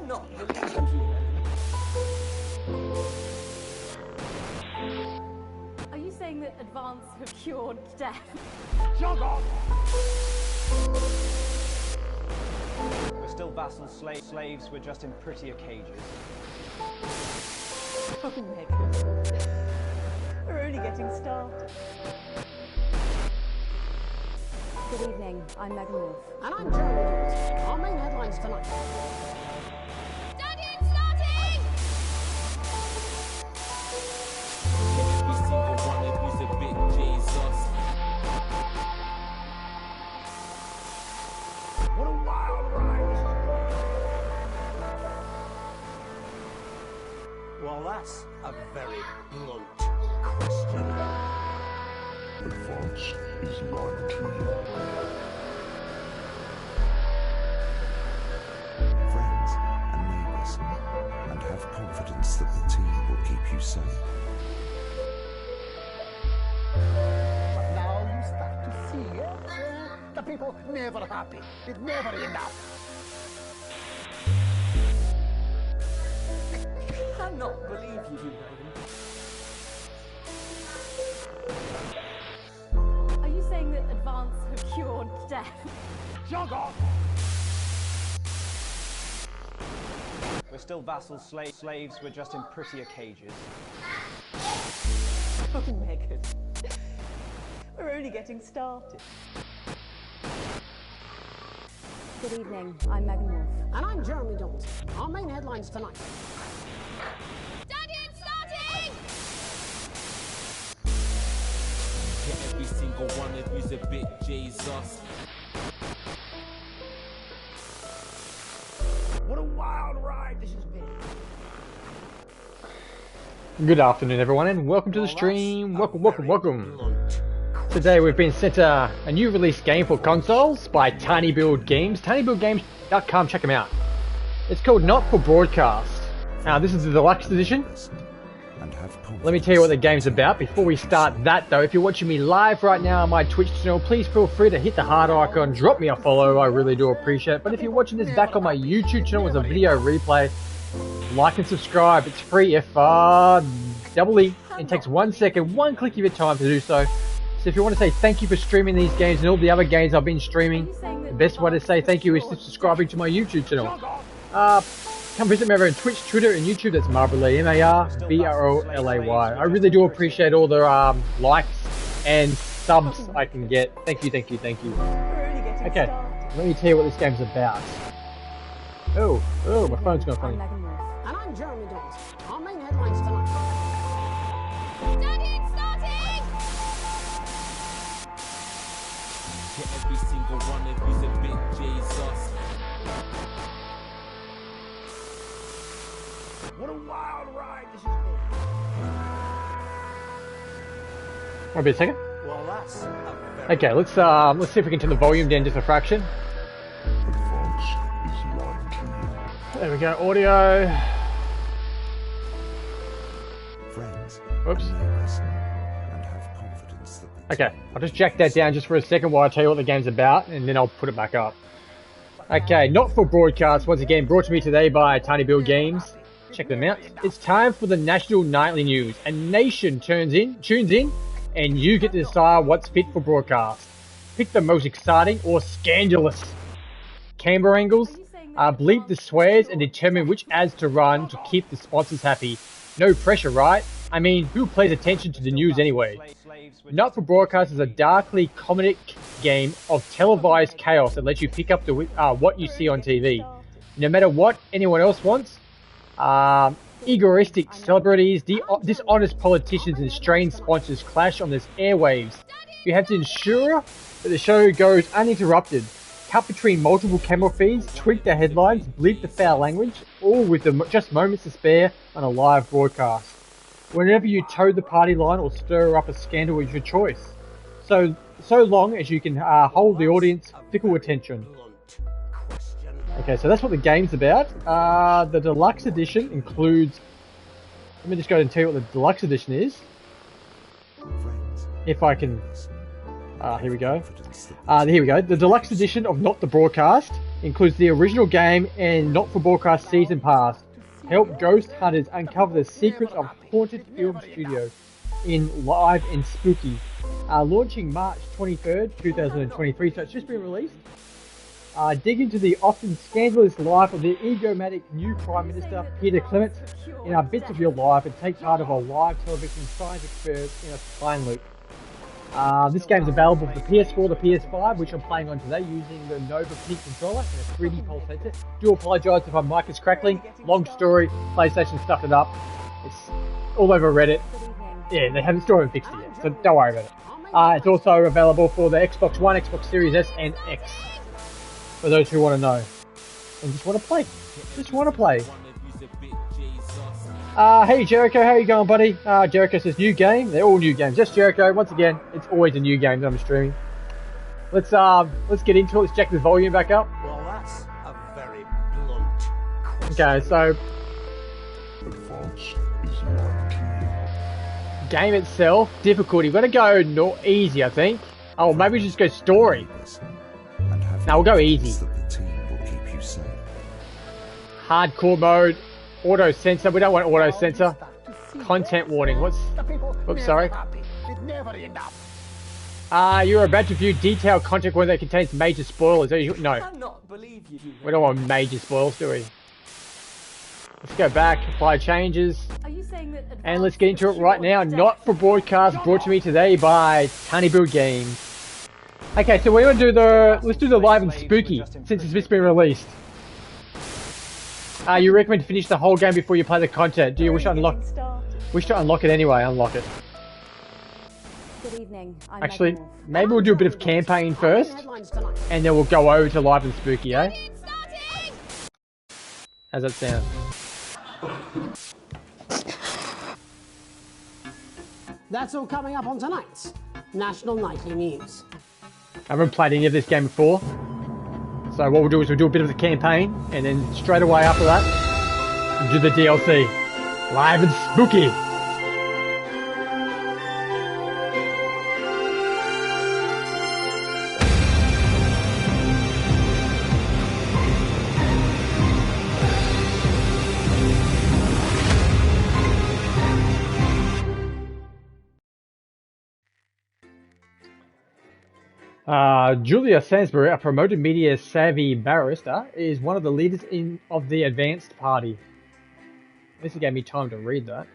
Cannot believe you. Are you saying that advance have cured death? Jog on! We're still vassals, slaves, we're just in prettier cages. Oh, Megan. We're only getting started. Good evening, I'm Megan Wolf. And I'm Unedited. Our main headlines tonight. Daddy, it's starting! Every single one of you's a bit Jesus. What a wild ride! Well, that's a very blunt question. Advance is lying to you. Friends and neighbours, and have confidence that the team will keep you safe. But now you start to see it. The people never happy. It's never enough. Cannot believe you, Megan. Are you saying that advance have cured death? Jog on! We're still vassals, slaves, we're just in prettier cages. Oh, Megan. We're only getting started. Good evening, I'm Megan Wolf. And I'm Unedited. Our main headlines tonight. Daddy, it's starting! Every single one of you's a bit Jesus. What a wild ride this has been. Good afternoon, everyone, and welcome to the stream. Welcome. Today we've been sent a new release game for consoles by tinyBuild Games. tinyBuildGames.com, check them out. It's called Not for Broadcast. Now, this is the Deluxe edition. Let me tell you what the game's about. Before we start that, though, if you're watching me live right now on my Twitch channel, please feel free to hit the heart icon, drop me a follow. I really do appreciate it. But if you're watching this back on my YouTube channel as a video replay, like and subscribe. It's free double E. It takes 1 second, one click of your time to do so. So if you want to say thank you for streaming these games and all the other games I've been streaming, the best way to say thank you is to subscribing to my YouTube channel. Come visit me over on Twitch, Twitter, and YouTube. That's Marbrolay, MARBROLAY. I really do appreciate all the likes and subs I can get. Thank you. Okay, let me tell you what this game's about. Oh, my phone's going funny. And I'm Unedited. Our main headlines tonight. Daddy, it's starting! Every single one of you's a bit Jesus. What a wild ride this has been. Want a second? Well, that's a very... Okay, let's see if we can turn the volume down just a fraction. Advance is lying to you. There we go, audio. Friends Whoops. and neighbours, and have confidence that the Okay, I'll just jack that down just for a second while I tell you what the game's about, and then I'll put it back up. Okay, Not for Broadcast, once again brought to me today by tinyBuild Games. Check them out. It's time for the national nightly news. A nation tunes in, and you get to decide what's fit for broadcast. Pick the most exciting or scandalous camera angles, bleep the swears, and determine which ads to run to keep the sponsors happy. No pressure, right? I mean, who pays attention to the news anyway? Not for Broadcast is a darkly comedic game of televised chaos that lets you pick up what you see on TV. No matter what anyone else wants, egoistic celebrities, dishonest politicians, and strange sponsors clash on this airwaves. You have to ensure that the show goes uninterrupted. Cut between multiple camera feeds, tweak the headlines, bleep the foul language, all with just moments to spare on a live broadcast. Whenever you toe the party line or stir up a scandal is your choice. So long as you can hold the audience fickle attention. Okay, so that's what the game's about. The Deluxe Edition includes... Let me just go and tell you what the Deluxe Edition is. If I can... here we go. Here we go. The Deluxe Edition of Not the Broadcast Includes the original game and not-for-broadcast season pass. Help ghost hunters uncover the secrets of Haunted Film Studio in Live and Spooky. Launching March 23rd, 2023, so it's just been released. Dig into the often scandalous life of the egomatic new Prime Minister, Peter Clement, in our bits of your life and take part of a live television science experiment in a time loop. This game is available for the PS4, the PS5, which I'm playing on today using the Nova Peak controller and a 3D pulse headset. Do apologise if my mic is crackling. Long story, PlayStation stuffed it up. It's all over Reddit. Yeah, they haven't still haven't fixed it yet, so don't worry about it. It's also available for the Xbox One, Xbox Series S, and X. For those who want to know. And just want to play. Just want to play. Hey Jericho, how you going, buddy? Jericho says new game. They're all new games. Yes, Jericho. Once again, it's always a new game that I'm streaming. Let's get into it. Let's jack the volume back up. Well, that's a very blunt question. Okay, so Advance is my key. game itself, difficulty. We're gonna go easy, I think. Oh, maybe we just go story. No, we'll go easy. That the team will keep you safe. Hardcore mode. Auto sensor. We don't want auto sensor. Content warning. What's? Oops, sorry. You're about to view detailed content where that contains major spoilers. No, I cannot believe you. we don't want major spoilers, do we? Let's go back, apply changes, Are you saying that and let's get into it right now. Not for broadcast, brought to me today by tinyBuild Games. Okay, so we want to do let's do the live and spooky since it's just been released. You recommend to finish the whole game before you play the content. Do you wish to unlock it anyway? Unlock it. Good evening. I'm Actually, Megan. maybe we'll do a bit of campaign first, and then we'll go over to live and spooky, eh? Starting! How's that sound? That's all coming up on tonight's National Nightly News. I haven't played any of this game before. So what we'll do is we'll do a bit of the campaign, and then straight away after that, we'll do the DLC. Live and spooky! Julia Sainsbury, a promoted media-savvy barrister, is one of the leaders of the advanced party. This gave me time to read that.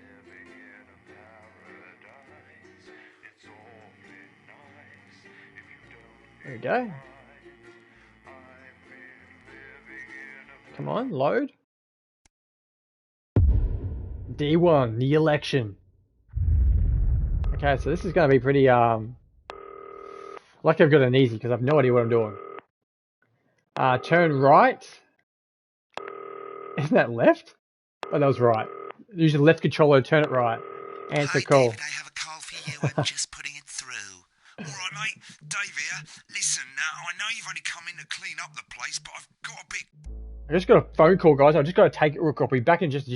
There we go. Come on, load. D1, the election. Okay, so this is going to be pretty, lucky I've got an easy because I have no idea what I'm doing. Turn right. Isn't that left? Oh, that was right. Use the left controller to turn it right. Answer call. David, I have a call for you. I'm just putting it through. All right, mate. Dave here. Listen, now, I know you've only come in to clean up the place, but I've got a bit... I just got a phone call, guys. I just got to take it real quick. I'll be back in just...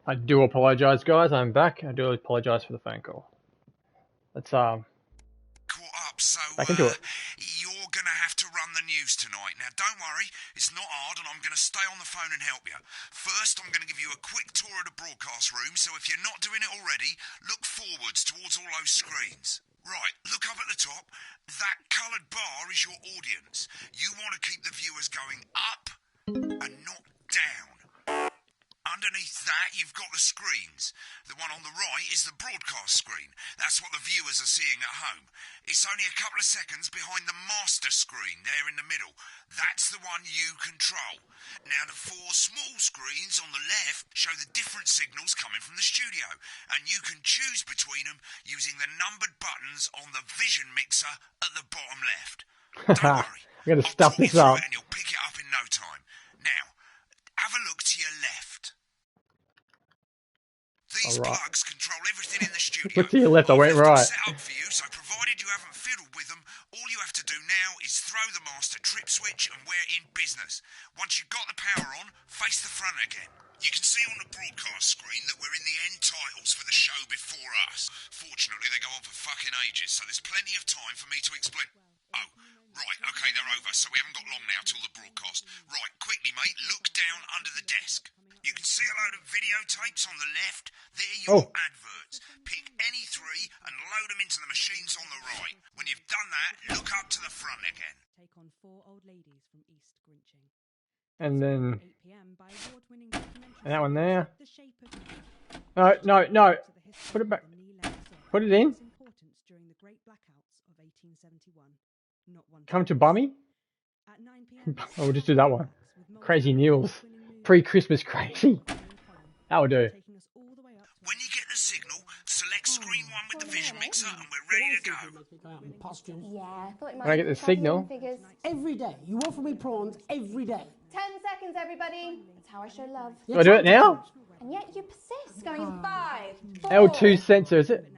I do apologise, guys. I'm back. I do apologise for the phone call. Let's Caught up, so back into it. you're gonna have to run the news tonight. Now, don't worry, it's not hard, and I'm gonna stay on the phone and help you. First, I'm gonna give you a quick tour of the broadcast room, so if you're not doing it already, look forwards towards all those screens. Right, look up at the top. That coloured bar is your audience. You want to keep the viewers going up and not down. Underneath that, you've got the screens. The one on the right is the broadcast screen. That's what the viewers are seeing at home. It's only a couple of seconds behind the master screen there in the middle. That's the one you control. Now, the four small screens on the left show the different signals coming from the studio, and you can choose between them using the numbered buttons on the vision mixer at the bottom left. Don't worry. I'm going to stuff this up. And you'll pick it up in no time. Now, have a look to your left. These plugs control everything in the studio. Look to your left, I went right. Set up for you, so provided you haven't fiddled with them, all you have to do now is throw the master trip switch and we're in business. Once you've got the power on, face the front again. You can see on the broadcast screen that we're in the end titles for the show before us. Fortunately, they go on for fucking ages, so there's plenty of time for me to explain. Oh, right, okay, they're over, so we haven't got long now till the broadcast. Right, quickly, mate, look down under the desk. You can see a load of videotapes on the left. They're your adverts. Pick any three and load them into the machines on the right. When you've done that, look up to the front again. Take on 4 old ladies from East Grinching. And then 8 p.m. by award-winning documentary. and that one there. The Shape of No. Put it back. Put it in. Importance during the great blackouts of 1871. Not one. Come to Bummy. At 9 p.m. Oh, we'll just do that one. Crazy News. Pre-Christmas crazy. That will do. When you get the signal, select screen 1 with the vision mixer and we're ready to go. Yeah, I thought it might When I get the signal. figures. Every day. You offer me prawns every day. 10 seconds, everybody. That's how I show love. Do I do it now? And yet you persist, going in 5, 4. L2 sensor, is it?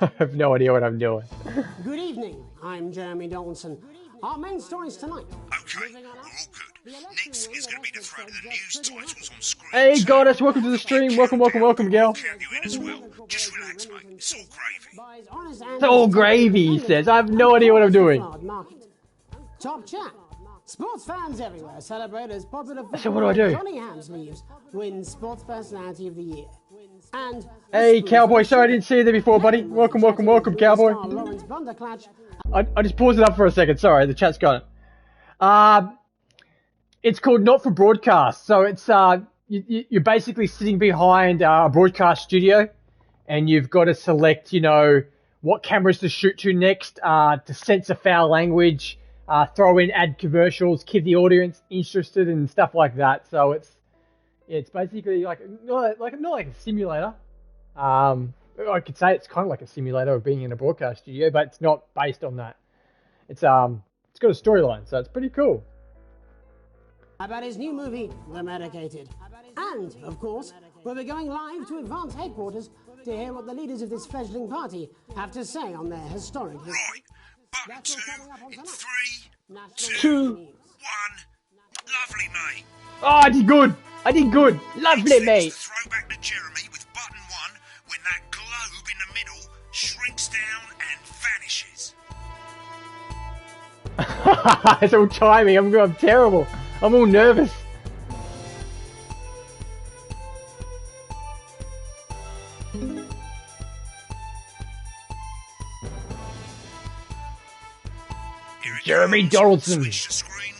I have no idea what I'm doing. Good evening. I'm Jeremy Donaldson. Our main stories tonight. Okay, we're all good. Next is going to be the throw to the news titles on screen. Hey, goddess, welcome to the stream. Welcome, girl. Count you in as well. Just relax, mate. It's all gravy. It's all gravy, he says. I have no idea what I'm doing. Top chat. Sports fans everywhere celebrate as popular So what do? Johnny Hamsleeves wins Sports Personality of the Year. And Hey, Cowboy. Sorry I didn't see you there before, buddy. Welcome, Cowboy. Lawrence Blunderclatch. I just paused it up for a second. Sorry, the chat's got it. It's called Not for Broadcast. So it's you're basically sitting behind a broadcast studio, and you've got to select, what cameras to shoot to next, to censor foul language, throw in ad commercials, keep the audience interested, and stuff like that. So it's basically not like a simulator. I could say it's kind of like a simulator of being in a broadcast studio, but it's not based on that. It's got a storyline, so it's pretty cool. About his new movie, The Medicated. And, of course, we'll be going live to Advance Headquarters to hear what the leaders of this fledgling party have to say on their historic history. Right, button 2 in 3, 2, 1. Lovely, mate. Oh, I did good. Lovely, mate. Throw back to Jeremy with button 1 when that globe in the middle shrinks down and vanishes. It's all timing. I'm terrible. I'm all nervous. Jeremy Donaldson. Switch to screen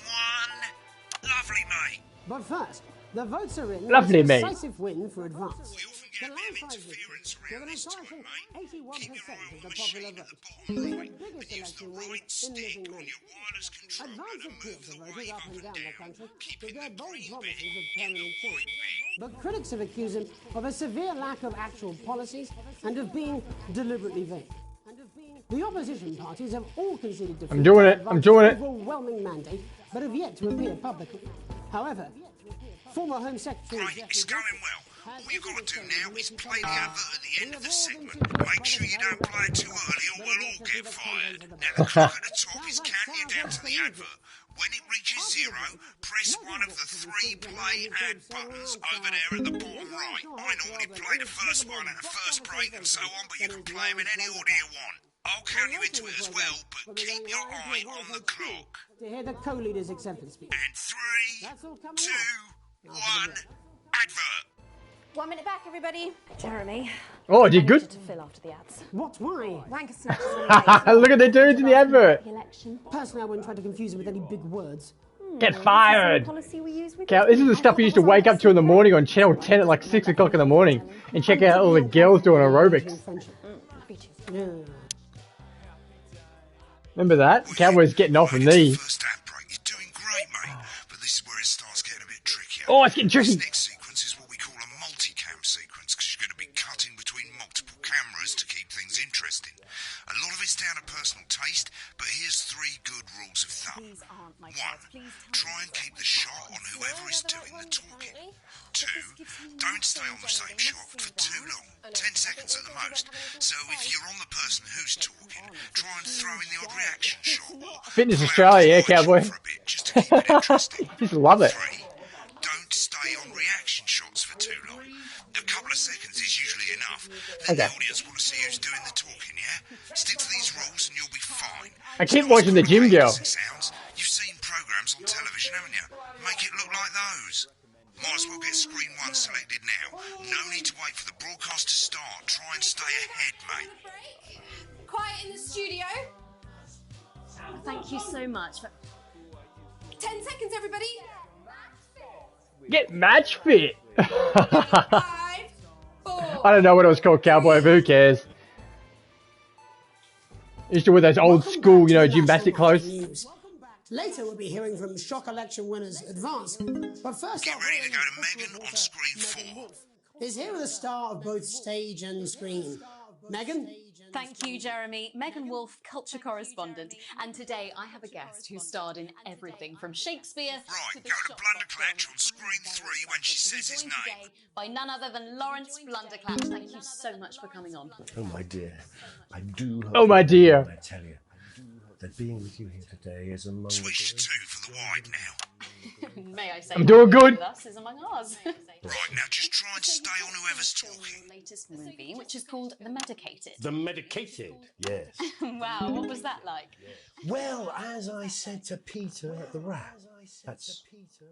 1. Lovely, mate. But first, the votes are in. Lovely, mate. Decisive win for Advance. We often get a bit of interference around this time, mate. Keep your 81% eye of on the the popular machine at vote. the bottom right, The biggest and use the election win right in stick living on memory. your wireless controller Advance to appeals move have the voted wave up up and and down the down, country to keeping their the bold green promises bit of in the permanent change. white bit. But critics have accused him of a severe lack of actual policies and of being deliberately vague. The opposition parties have all conceded defeat. I'm doing it. Overwhelming mandate, but have yet to appear publicly. However, former Home Secretary Right, it's going well. All you've got to do now is play the advert at the end of the segment. Make sure you don't play it too early or we'll all get fired. Now the clock at the top is counting you down to the advert. When it reaches 0, press one of the 3 play add buttons over there at the bottom right. I normally play the first one at the first break and so on, but you can play them in any order you want. I'll count you into it as well, but keep your eye on the clock. To hear the co-leader's acceptance speech. And 3, 2, 1, advert. 1 minute back, everybody. Jeremy. Oh, did I good. need you to fill after the ads. What? Why? Wanker snatchers on the Look at the dudes in the advert. election. Personally, I wouldn't try to confuse him with any big words. Get fired. Policy we use with Cal, this is the stuff we used to wake up to in the morning on Channel 10 at like 6 o'clock in the morning and check out all the girls doing aerobics. Yeah. Remember that? Cowboys getting off with knee. First ad break. You're doing great, mate. But this is where it starts getting a bit trickier. Oh, it's getting tricky. This next sequence is what we call a multi-cam sequence because you're going to be cutting between multiple cameras to keep things interesting. A lot of it's down to personal taste, but here's 3 good rules of thumb. 1. Try and keep the shot on whoever is doing the talking. 2. Don't stay on the same shot for too long, 10 seconds at the most. So if you're on the person who's talking, try and throw in the odd reaction shot. Or Fitness Australia, yeah, Cowboy. for a bit just to keep it interesting. Just love it. 3. Don't stay on reaction shots for too long. A couple of seconds is usually enough. Then the audience want to see who's doing the talking, yeah? Stick to these rules and you'll be fine. I keep watching the gym girl. Sounds. You've seen programs on television, haven't you? Make it look like those. Might as well get screen 1 selected now. No need to wait for the broadcast to start. Try and stay ahead, mate. Quiet in the studio. Thank you so much. 10 seconds, everybody. Get match fit. 5, 4. I don't know what it was called, Cowboy, but who cares? Used to wear those old school, you know, gymnastic clothes. Later, we'll be hearing from shock election winners Advance. But first, get ready to go to Megan on screen 4. Is here with a star of both stage and screen. Megan? Thank you, Jeremy. Megan Wolf, culture correspondent. And today I have a guest who starred in everything from Shakespeare Right, to the go to shop Blunderclatch on screen 3 when she says his joined name. today by none other than Lawrence Blunderclatch. Thank you so much for coming on. Oh, my dear. I do hope Oh, my dear. I tell you that being with you here today is among Switch to 2 for the wide now. May I say, I'm doing good. With us is among ours. Right, now just try and stay on whoever's talking. Latest movie, which is called The Medicated. The Medicated, yes. Wow, what was that like? Well, as I said to Peter at the Rat, that's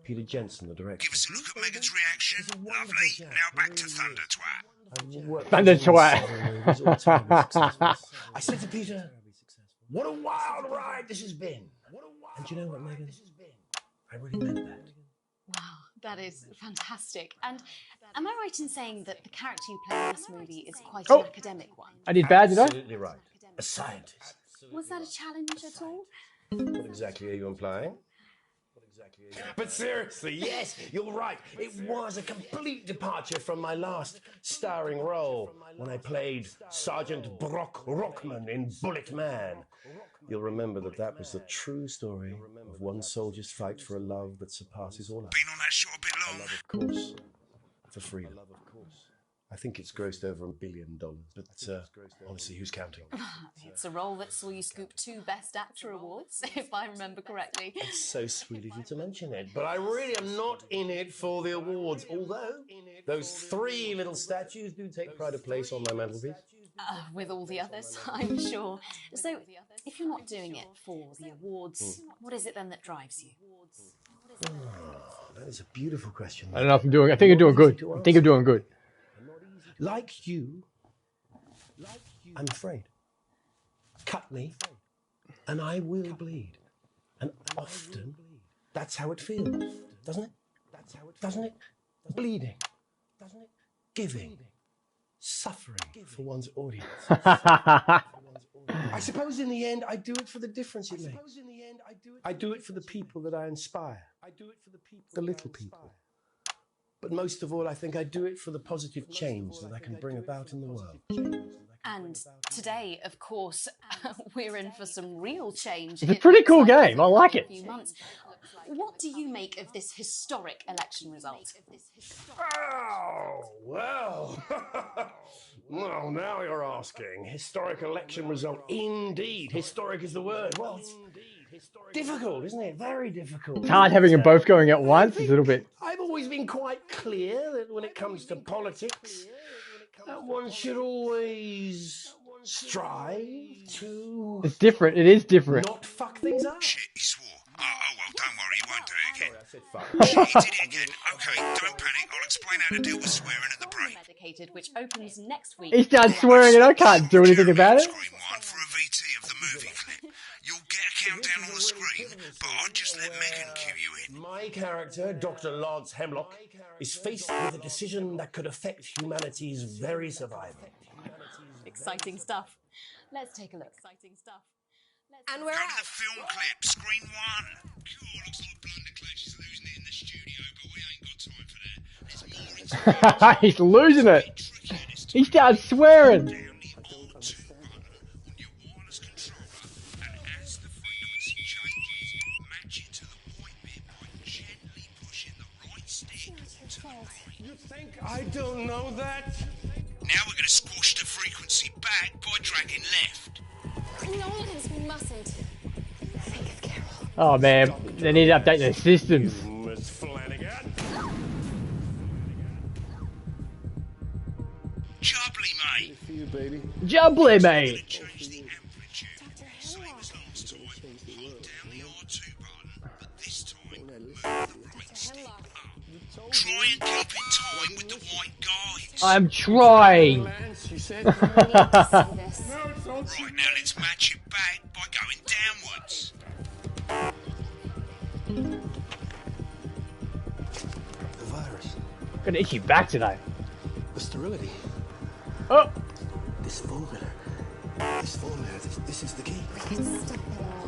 Peter Jensen, the director. Give us a look at Megan's reaction. Lovely. Now back to Thunder Twat. Thunder Twat. I said to Peter, what a wild ride this has been. And you know what, Megan? I really meant that. Wow, that is fantastic. And am I right in saying that the character you play in this movie is quite an academic one? I did bad, did I? Absolutely right. A scientist. Was that a challenge at all? What exactly are you implying? But seriously, yes, you're right. It was a complete departure from my last starring role when I played Sergeant Brock Rockman in Bullet Man. You'll remember that was the true story of one soldier's fight for a love that surpasses all others. Been on that shot a bit long. A love, of course, for freedom. I think it's grossed over $1 billion, but honestly, who's counting? It's a role that saw you scoop 2 Best Actor awards, if I remember correctly. It's so sweet of you to mention it, but I really am not in it for the awards, although those 3 little statues do take pride of place on my mantelpiece. With all the others, I'm sure. So, if you're not doing it for the awards, what is it then that drives you? Oh, that is a beautiful question. I don't know if I'm doing. I think I'm doing good. I think I'm doing good. Like you, I'm afraid. Cut me, and I will bleed. And often, that's how it feels, doesn't it? Doesn't it? Bleeding. Doesn't it? Giving. Suffering for one's audience. I suppose in the end, I do it for the difference it makes. I do it for the people that I inspire. The little people. But most of all, I think I do it for the positive change that I can bring about in the world. And today, of course, we're in for some real change. It's a pretty cool game. I like it. What do you make of this historic election result? Oh, well. Well, now you're asking. Historic election result. Indeed. Historic is the word. Well, difficult, isn't it? Very difficult. It's hard having them both going at once. It's a little bit. I've always been quite clear that when it comes to politics, that one should always strive to... It's different. It is different. not fuck things up. Shit, he swore. Oh, well, don't worry, he won't do it again. Shit, he did it again. Okay, don't panic. I'll explain how to deal with swearing at the break. Unedited, which opens next week. He starts swearing and I can't do anything about it. Screen one for a VT of the movie clip. You'll get a countdown on the screen, but I'd just let Megan cue you in. My character, Dr. Lance Hemlock, is faced with a decision that could affect humanity's very survival. Exciting stuff. Let's take a look. Exciting stuff. And we're Go to out. the film clip, screen one. Cool, looks like Blunderclash is losing it in the studio, but we ain't got time for that. There's more into He's losing it. He starts swearing. down the Alt 2 button on your wireless controller, and as the frequency changes, match it to the point bit by gently pushing the right stick to the right. You think I don't know that? Now we're going to squash the frequency back by dragging left. Nolans, we mustn't. Think of Carol. Oh man, they need to update their systems. Miss Flanagan. Jubbly, mate. For you, baby. Jubbly, mate. Change the amplitude. Same as last time. Hold down the R2 button, but this time move the right stick up. Try and keep in time with the white guides. I'm trying. Lance, you said. Right, now let's match it back by going downwards. The virus. Gonna itch you back today. The sterility. Oh, This formula. This is the key.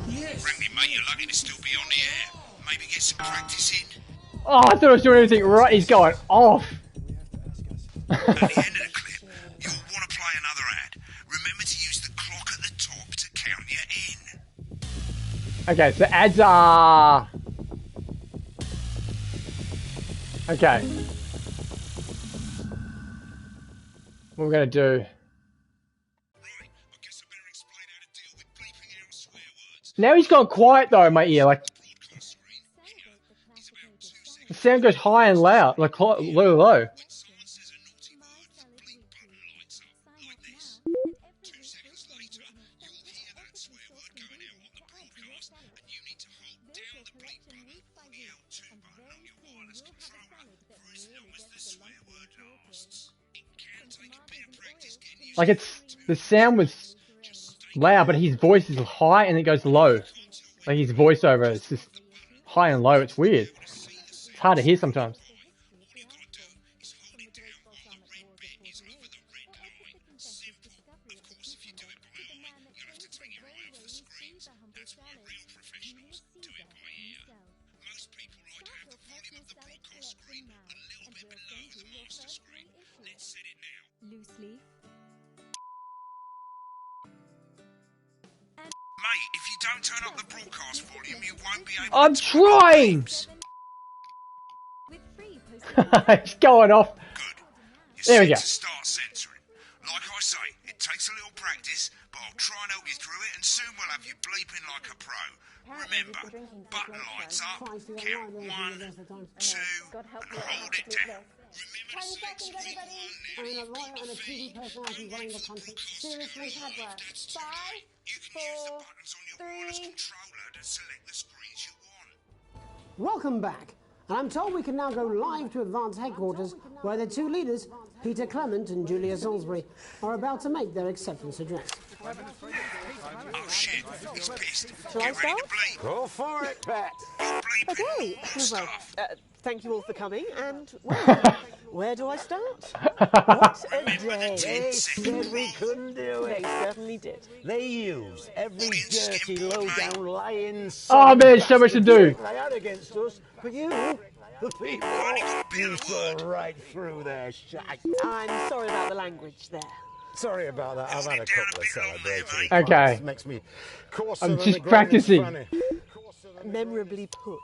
Yes. Frankly, mate, you're lucky to still be on the air. Maybe get some practice in. oh! I thought I was doing everything right. He's going off. At the end of the clip, you'll want to play another ad. Remember to use the clock at the top to count you in. Okay, so ads are. Okay. What we're gonna do? Right, I guess I better explain how to deal with bleeping out swear words. Now he's gone quiet though in my ear. Like Broadcast screen here is about 2 seconds. the sound goes high and loud, like low, low. When someone says a naughty word, the bleep button lights up like this. 2 seconds later, you'll hear that swear word going out on the broadcast, and you need to hold down the bleep button or the L2 button on your wireless controller for as long as the swear word lasts. It can take a bit of practice getting used Like it's the sound was loud, but his voice is high and it goes low. Like his voiceover, it's just high and low. It's weird. It's hard to hear sometimes. All you gotta do is hold it down while the red bit is over the red line. Simple. Of course, if you do it by eye, you'll have to take your eye off the screens. That's why real professionals do it by ear. Most people like to have the volume of the broadcast screen a little bit below the master screen. Let's set it now. Loosely. Mate, if you don't turn up the broadcast volume, you won't be able I'm to trying. With free post It's going off. Good. You're There we set go. to start censoring. Like I say, it takes a little practice, but I'll try and help you through it, and soon we'll have you bleeping like a pro. Remember, button lights up, count 1, 2, and hold it down. Remember to select screen 1 now. I mean, a lawyer and a TV personality running the country. Seriously, Hedward. That's tonight. You can use the buttons on your wireless controller to select the screens you want. Welcome back. And I'm told we can now go live to Advance Headquarters, where the two leaders, Peter Clement and Julia Salisbury, are about to make their acceptance address. Oh shit, he's pissed. Shall I Get ready to start? bleep. Go for it, Pat. You're bleeping. Okay. All Well, stuff. thank you all for coming. And well, where do I start? What a day! They said we couldn't do They it. certainly did. They use every dirty, low-down, lying Oh man, so much to do. they had against us, but you, the people, you saw right through their shite. I'm sorry about the language there. Sorry about that. I've had a couple of celebratory Okay. fights. Makes me coarser I'm than just the practicing. greatest funny. Memorably put.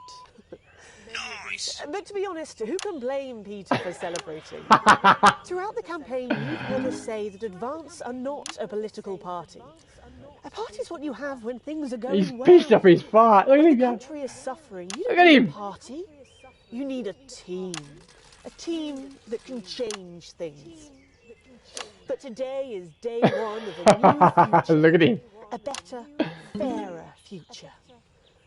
Nice. But to be honest, who can blame Peter for celebrating? Throughout the campaign, you've heard us say that Advance are not a political party. A party's what you have when things are going He's well. pissed off his fart. Look at When him the go. country is suffering, you Look don't at need him. a party. You need a team. A team that can change things. But today is day one of a new future. Look at him. A better, fairer future.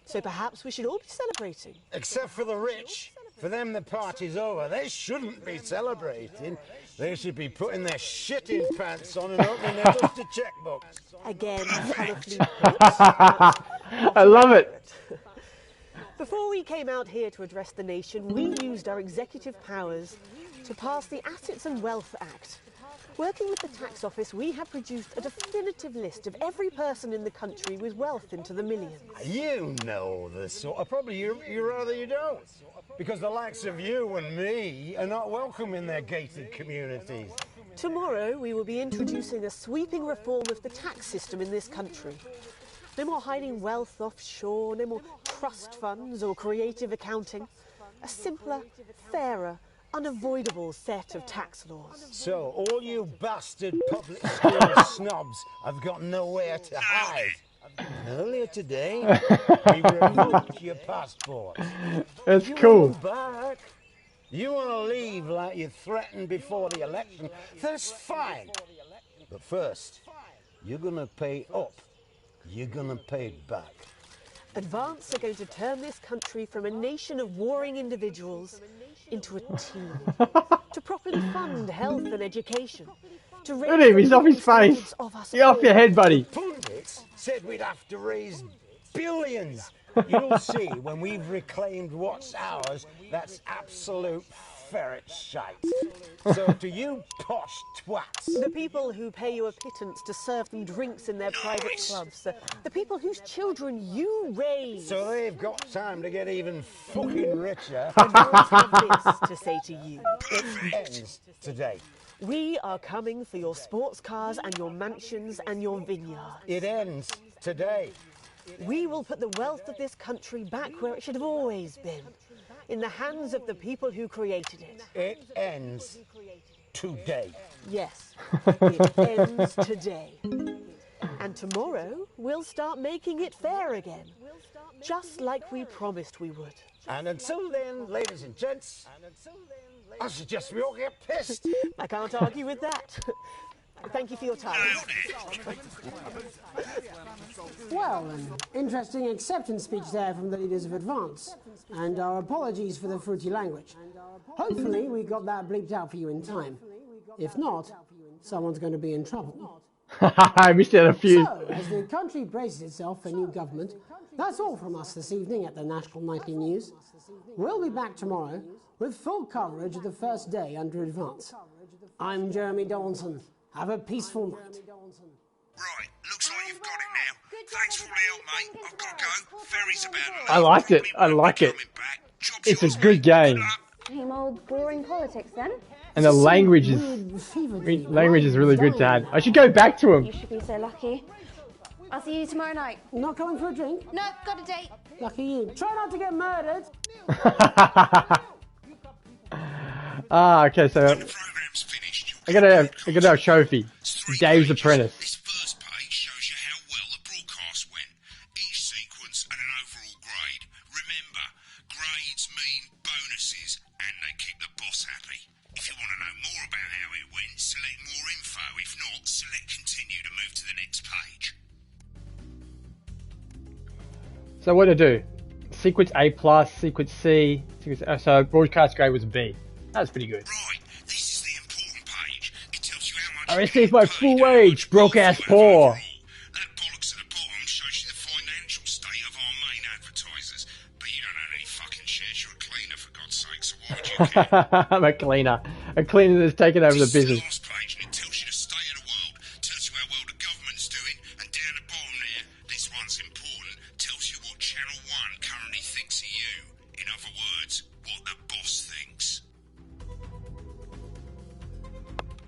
So perhaps we should all be celebrating. Except for the rich. For them, the party's over. They shouldn't be celebrating. They should be putting their shitting pants on and opening their dusty checkbooks. Again, colourfully put. I love it. Before we came out here to address the nation, we used our executive powers to pass the Assets and Wealth Act. Working with the tax office, we have produced a definitive list of every person in the country with wealth into the millions. You know this sort of... Probably you rather you don't. Because the likes of you and me are not welcome in their gated communities. Tomorrow, we will be introducing a sweeping reform of the tax system in this country. No more hiding wealth offshore, no more trust funds or creative accounting. A simpler, fairer, unavoidable set of tax laws. So, all you bastard public school snobs have got nowhere to hide. Earlier today, we revoked your passport. That's you cool. Want back. You want to leave like you threatened before the election? That's fine. But first, you're going to pay up. You're going to pay back. Advance are going to turn this country from a nation of warring individuals into a team. To properly fund health and education. To Look at him, he's off his face. Get off your head, buddy. Pundits said we'd have to raise billions. You'll see when we've reclaimed what's ours, that's absolute ferret shite. So to you posh twats. The people who pay you a pittance to serve them drinks in their private clubs. The people whose children you raise. So they've got time to get even fucking richer. Advance have this to say to you. It ends today. We are coming for your sports cars and your mansions and your vineyards. It ends today. We will put the wealth of this country back where it should have always been. In the hands of the people who created it. It ends today. Yes, it ends today. And tomorrow, we'll start making it fair again. Just like we promised we would. And until then, ladies and gents, I suggest we all get pissed. I can't argue with that. Thank you for your time. Well, an interesting acceptance speech there from the leaders of Advance, and our apologies for the fruity language. Hopefully we got that bleeped out for you in time. If not, someone's going to be in trouble. I missed out a few. So, as the country braces itself for new government, that's all from us this evening at the National Nightly News. We'll be back tomorrow with full coverage of the first day under Advance. I'm Jeremy Donaldson. Have a peaceful night. Right, looks like you've got it now. Thanks for all the help, mate. I've got to go. Ferry's about to leave. I liked it. I like it. It's a good game. Same old boring politics then. And the language is really good, Dad. I should go back to him. You should be so lucky. I'll see you tomorrow night. Not going for a drink? No, got a date. Lucky you. Try not to get murdered. Okay, so I gotta have a trophy. Dave's Apprentice. This first page shows you how well the broadcast went. Each sequence and an overall grade. Remember, grades mean bonuses, and they keep the boss happy. If you want to know more about how it went, select more info. If not, select continue to move to the next page. So what to do? Sequence A plus, sequence C, sequence, so broadcast grade was B. That was pretty good. Right, this is the important page. It tells you how much I received my full wage, broke ass poor. That bollocks at the bottom shows you the financial state of our main advertisers. But you don't own any fucking shares, you're a cleaner for God's sake, so why would you care? I'm a cleaner. A cleaner that's taken over the This is business. the last page, and it tells you the state of the world, tells you how well the government's doing, and down the bottom there, this one's important, tells you what Channel 1 currently thinks of you. In other words, what the boss thinks.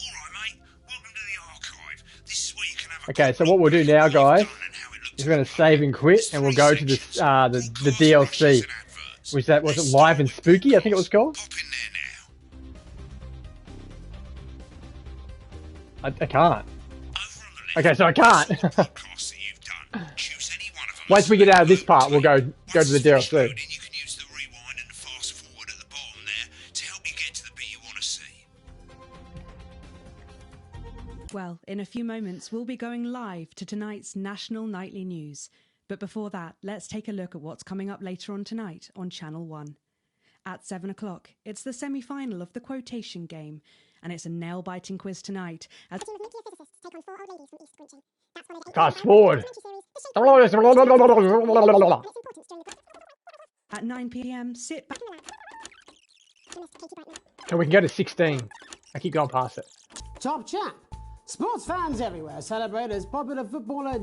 Alright mate, welcome to the archive. This is where you can have a Okay, so what we'll do now, guys, is we're going to save and quit, and we'll go to this the DLC, which was it Live and Spooky? I think it was called. I can't. Okay, so I can't. podcasts that you've Choose any one of them. Once we get out of this part, we'll go to the DLC. You can use the rewind and the fast forward at the bottom there to help you get to the bit you want to see. Well, in a few moments, we'll be going live to tonight's national nightly news. But before that, let's take a look at what's coming up later on tonight on Channel 1. At 7 o'clock, it's the semi-final of the quotation game, and it's a nail-biting quiz tonight. Fast forward. At 9 p.m, sit back. And we can go to 16. I keep going past it. Top chap. Sports fans everywhere celebrate as popular footballer.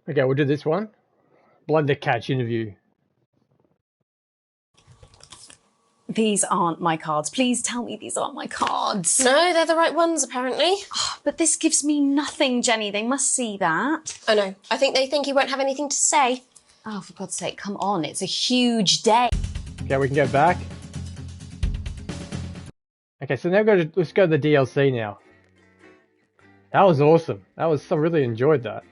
Okay, we'll do this one. Blunder Catch interview. These aren't my cards. Please tell me these aren't my cards. No, they're the right ones, apparently. Oh, but this gives me nothing, Jenny. They must see that. Oh, no. I think they think you won't have anything to say. Oh, for God's sake, come on. It's a huge day. Okay, we can go back. Okay, so now let's go to the DLC now. That was awesome. I really enjoyed that.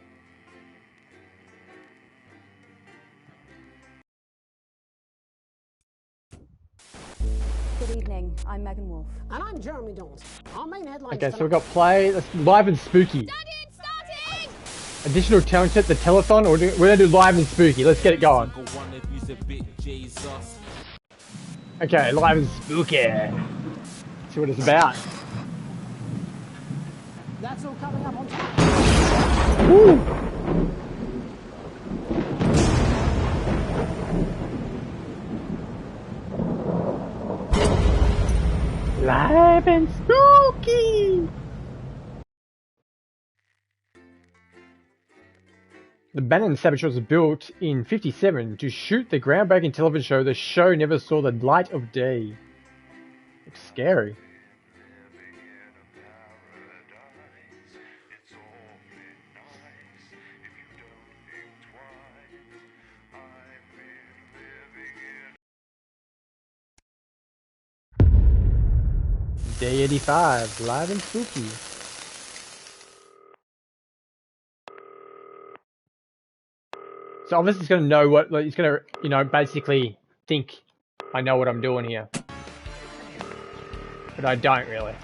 Good evening, I'm Megan Wolf. And I'm Jeremy Dawes. Our main headlines. Okay, so we've got play, that's live and spooky. Additional talent set, the telethon, or we're gonna do live and spooky. Let's get it going. Okay, live and spooky. See what it's about. That's all coming up on top. Woo! Live and spooky! The Bannon Savage was built in '57 to shoot the groundbreaking television show. The show never saw the light of day. Looks scary. Day 85, live and spooky. So obviously it's gonna know what, like, it's gonna, basically think I know what I'm doing here. But I don't really.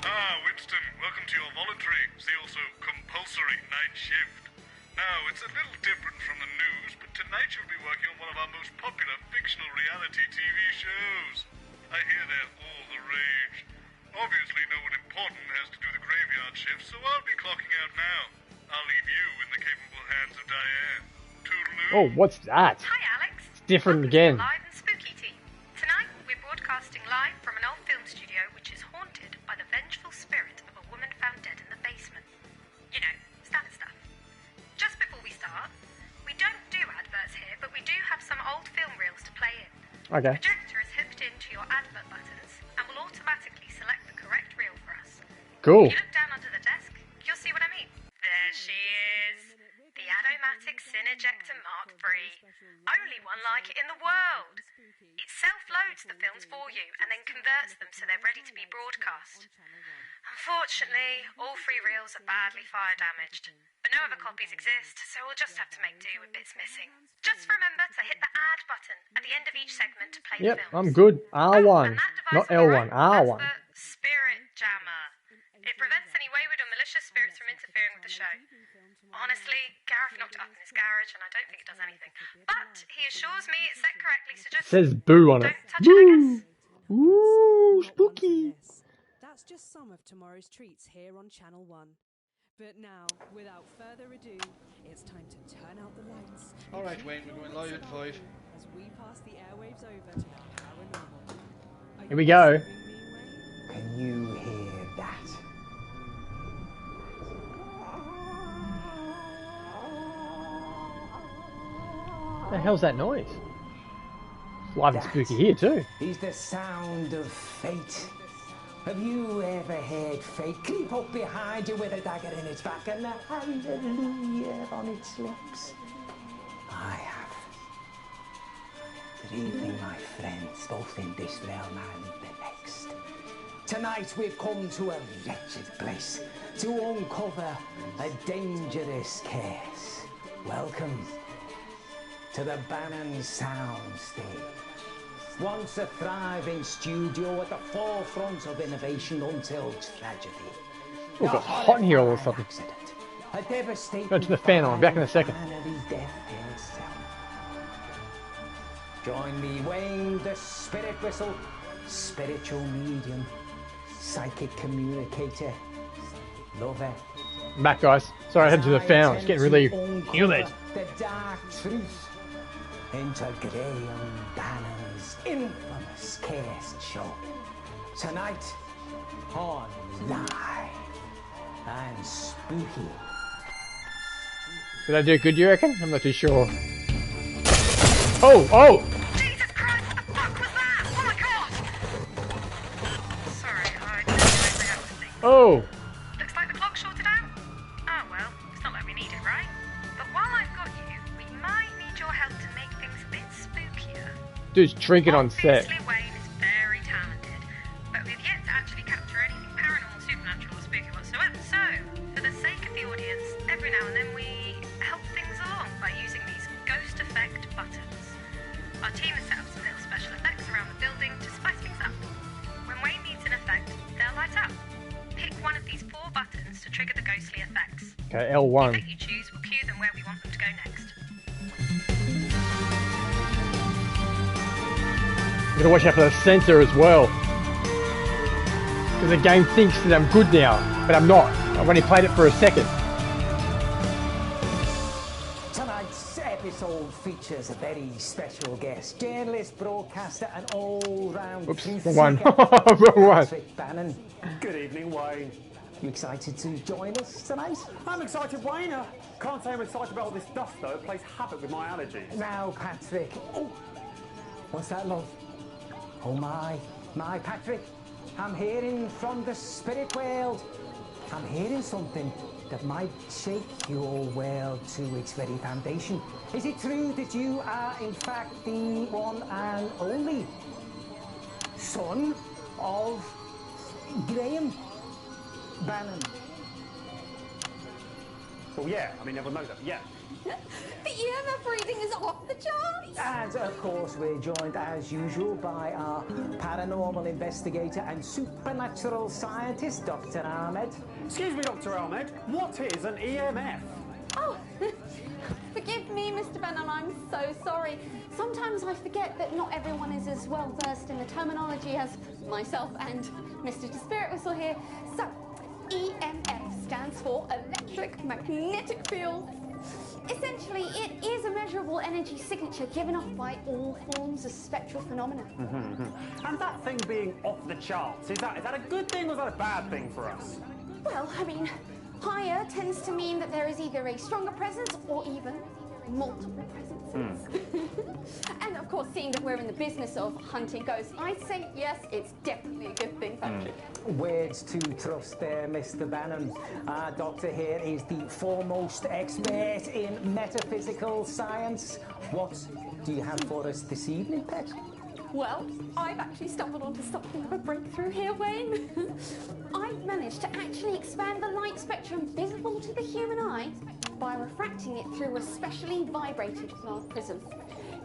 Winston, welcome to your voluntary, see also compulsory night shift. Now, it's a little different from the news, but tonight you'll be working on one of our most popular fictional reality TV shows. I hear they're all the rage. Obviously, no one important has to do the graveyard shift, so I'll be clocking out now. I'll leave you in the capable hands of Diane. Toodaloo. Oh, what's that? Hi, Alex. It's different again. Live and spooky team. Tonight, we're broadcasting live from an old film studio which is haunted by the vengeful spirit of a woman found dead in the basement. You know, standard stuff. Just before we start, we don't do adverts here, but we do have some old film reels to play in. Okay. The projector is hooked into your advert buttons and will automatically select the correct reel for us. Cool. If you look down under the desk, you'll see what I mean. There she is. The Adomatic Cinejector Mark III. Only one like it in the world. It self-loads the films for you and then converts them so they're ready to be broadcast. Unfortunately, all 3 reels are badly fire damaged. But no other copies exist, so we'll just have to make do with bits missing. Just remember to hit the add button at the end of each segment to play the Yep, films. I'm good. R1. Not L1, R1. That's the Spirit Jammer. It prevents any wayward or malicious spirits from interfering with the show. Honestly, Gareth knocked it up in his garage and I don't think it does anything. But he assures me it's set correctly, so just Says boo on it. don't touch it, I guess. Ooh, spooky. That's just some of tomorrow's treats here on Channel 1. But now, without further ado, it's time to turn out the lights. Alright, Wayne, we're going live at 5. As we pass the airwaves over to the paranormal. Here we go. Can you hear that. The hell's that noise? It's live and spooky here too. Is the sound of fate. Have you ever heard fate creep up behind you with a dagger in its back and a hallelujah on its lips? I have. Good evening, my friends, both in this realm and the next. Tonight we've come to a wretched place to uncover a dangerous case. Welcome to the Bannon Soundstage. Once a thriving studio at the forefront of innovation until tragedy. Oh, it got hot in here all of a sudden. A devastating Go to the fan on, back in a second. Join me, Wayne, the spirit whistle, spiritual medium, psychic communicator, lover. I'm back, guys. Sorry, I had to do the fan. It's getting really humid. The dark truth into Graham Bannon's infamous case show. Tonight on Live and Spooky. Did I do good, you reckon? I'm not too sure. Oh, oh! Jesus Christ, what the fuck was that? Oh my god! Sorry, I didn't realise I had to think. Oh! Looks like the clock's shorted out. Oh well, it's not like we need it, right? But while I've got you, we might need your help to make things a bit spookier. Dude's drinking on set. Obviously, Wayne is very talented, but we've yet to actually capture anything paranormal, supernatural, or spooky whatsoever. So, for the sake of the audience, every now and then we help things along by using these ghost effect buttons. Our team has set up some little special effects around the building to spice things up. When Wayne needs an effect, they'll light up. Pick one of these 4 buttons to trigger the ghostly effects. Okay, L1. The effect you choose will cue them where we want them to go next. I'm gonna watch out for the sensor as well. Because the game thinks that I'm good now, but I'm not. I've only played it for a second. Tonight's episode features a very special guest, journalist, broadcaster, and all-round truth wrong one. seeker, Wrong one. Patrick Bannon. Good evening, Wayne. You excited to join us tonight? I'm excited, Wayne. Can't say I'm excited about all this dust, though. It plays havoc with my allergies. Now, Patrick. Oh, what's that, love? Oh, my Patrick. I'm hearing from the spirit world. I'm hearing something that might shake your world to its very foundation. Is it true that you are, in fact, the one and only son of Graham Bannon? Well, yeah. I mean, everyone knows that. Yeah. The EMF reading is off the charts. And of course, we're joined as usual by our paranormal investigator and supernatural scientist, Dr. Ahmed. Excuse me, Dr. Ahmed. What is an EMF? Oh, forgive me, Mr. Bannon, I'm so sorry. Sometimes I forget that not everyone is as well versed in the terminology as myself and Mr. Spirit Whistle here. So, EMF stands for electric magnetic field. Essentially, it is a measurable energy signature given off by all forms of spectral phenomena. And that thing being off the charts, is that a good thing or is that a bad thing for us? Well, I mean, higher tends to mean that there is either a stronger presence or even multiple presences. And of course, seeing that we're in the business of hunting ghosts, I'd say yes, it's definitely a good thing, Patrick. Words to trust there, Mr. Bannon. Our doctor here is the foremost expert in metaphysical science. What do you have for us this evening, Pet? Well, I've actually stumbled onto something of a breakthrough here, Wayne. I've managed to actually expand the light spectrum visible to the human eye by refracting it through a specially vibrated glass prism.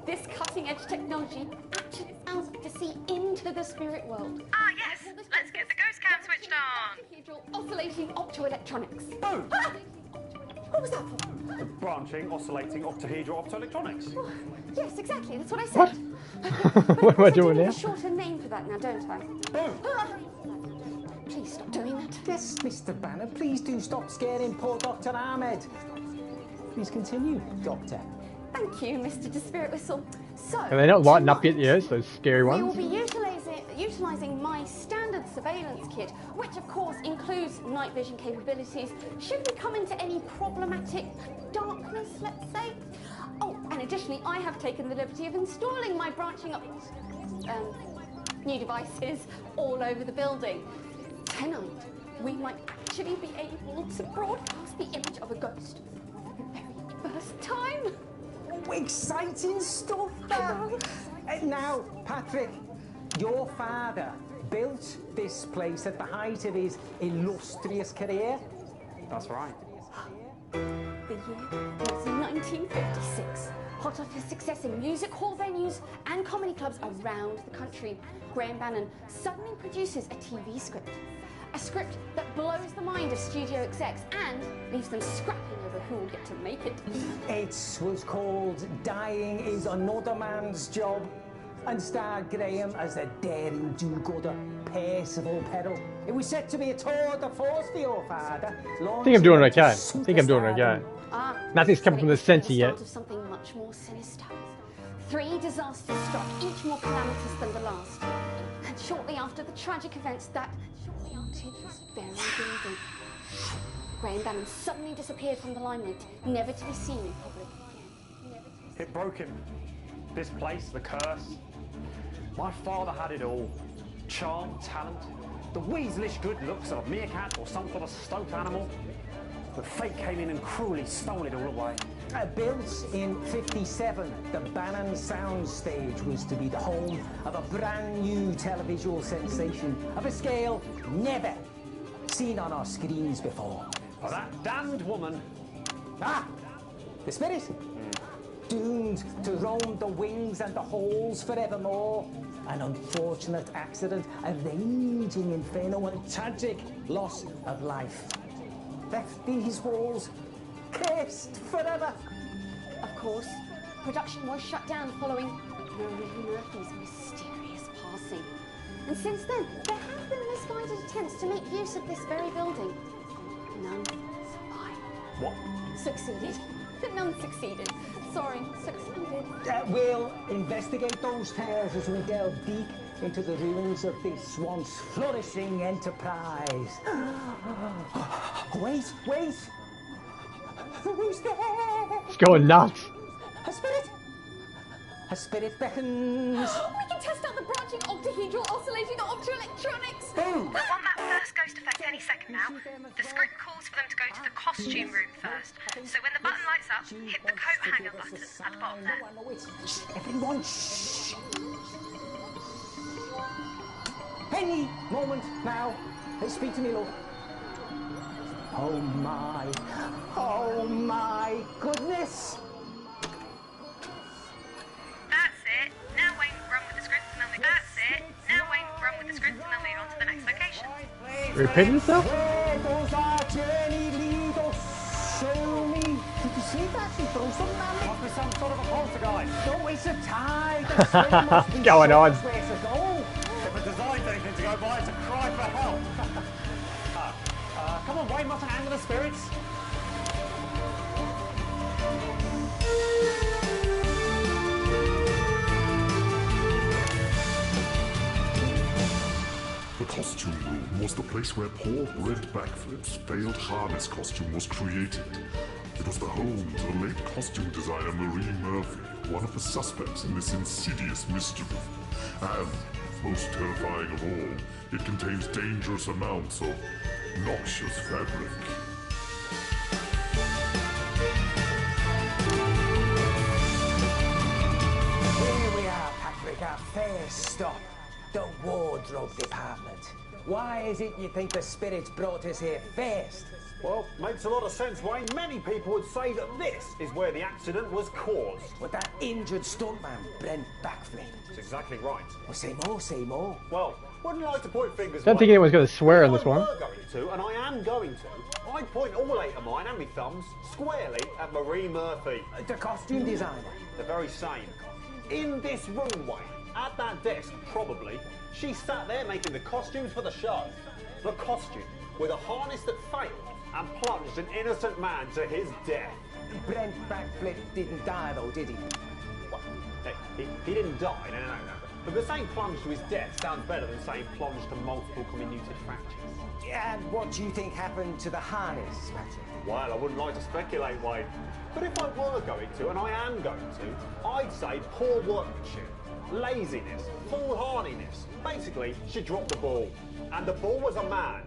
This cutting-edge technology actually allows us to see into the spirit world. Ah, yes. Let's get the ghost cam switched on. Oscillating optoelectronics. Oh! Ah! What was that for? Branching, oscillating, octahedral optoelectronics. Oh, yes, exactly. That's what I said. What am I doing now? A shorter name for that now, don't I? Ah! Please stop doing that. Yes, Mr. Bannon, please do stop scaring poor Dr. Ahmed. Please continue, Doctor. Thank you, Mr. Spirit Whistle. So, Are they not lighting up yet, yes, those scary we will ones? be utilising my standard advanced surveillance kit, which of course includes night vision capabilities should we come into any problematic darkness, let's say. Oh, and additionally, I have taken the liberty of installing my branching up new devices all over the building. Tonight, we might actually be able to broadcast the image of a ghost for the very first time. Oh, exciting stuff, that. Now, Patrick, your father built this place at the height of his illustrious career. That's right. The year was 1956. Hot off his success in music hall venues and comedy clubs around the country, Graham Bannon suddenly produces a TV script. A script that blows the mind of studio execs and leaves them scrapping over who will get to make it. It was called Dying is Another Man's Job and starred Graham as the daring do-gooder Percival Peril. It was set to be a tour de force for your father. I think I'm doing okay. I think I'm doing okay. Nothing's coming from the centre yet. Of something much more sinister. 3 disasters struck, each more calamitous than the last. And shortly after the tragic events that haunted this very building, Graham Bannon suddenly disappeared from the limelight, never to be seen in public again. It broke him. This place, the curse. My father had it all. Charm, talent, the weaselish good looks of a meerkat or some sort of stoked animal. But fate came in and cruelly stole it all away. Built in '57, the Bannon soundstage was to be the home of a brand new televisual sensation of a scale never seen on our screens before. Oh, that damned woman. Ah, the spirit. Doomed to roam the wings and the halls forevermore. An unfortunate accident, a raging inferno, and a tragic loss of life. Left these walls cursed forever. Of course, production was shut down following Marie Murphy's mysterious passing. And since then, there have been misguided attempts to make use of this very building. None survived. What? Succeeded. None succeeded. Sorry, succeeded. We'll investigate those tales as we delve deep into the ruins of this once flourishing enterprise. Wait, wait! Who's there? It's going nuts. A spirit! A spirit beckons. We can test out the branching octahedral oscillating optoelectronics. Boom! I want that first ghost effect any second now. The script calls for them to go to the costume room first. So when the button lights up, hit the coat hanger button at the bottom there. Shh, everyone, shh! Any moment now. Hey, speak to me, love. Oh my goodness! That's it. Now Wayne will run with the script and they'll move. That's it. Now Wayne will run with the script and they'll move on to the next location. Repeating yourself? Where does our journey lead us? Show me. Did you see that? She threw something at me. Must be some sort of a poltergeist. No, it's a tide. The spring must be What's going on? where to go. If it designs anything to go by, it's a cry for help. Come on, Wayne mustn't anger the spirits. The costume room was the place where Paul Brent Backflip's failed harness costume was created. It was the home to the late costume designer Marie Murphy, one of the suspects in this insidious mystery. And, most terrifying of all, it contains dangerous amounts of noxious fabric. Here we are, Patrick, our first stop, the wardrobe department. Why is it you think the spirits brought us here first? Well, makes a lot of sense, Wayne. Many people would say that this is where the accident was caused. With that injured stuntman, Brent Backflip. That's exactly right. Well, say more, say more. Well, wouldn't like to point fingers. Don't think anyone's going to swear on this one. If I were going to, and I am going to, I'd point all 8 of mine and my thumbs squarely at Marie Murphy. The costume designer. The very same. In this room, Wayne, at that desk, probably, she sat there making the costumes for the show. The costume with a harness that failed and plunged an innocent man to his death. Brent Backflip didn't die, though, did he? Well, he didn't die, no. But the saying plunge to his death sounds better than saying plunge to multiple comminuted fractures. And what do you think happened to the harness, Patrick? Well, I wouldn't like to speculate, Wade. But if I were going to, and I am going to, I'd say poor workmanship, laziness, foolhardiness. Basically, she dropped the ball. And the ball was a man.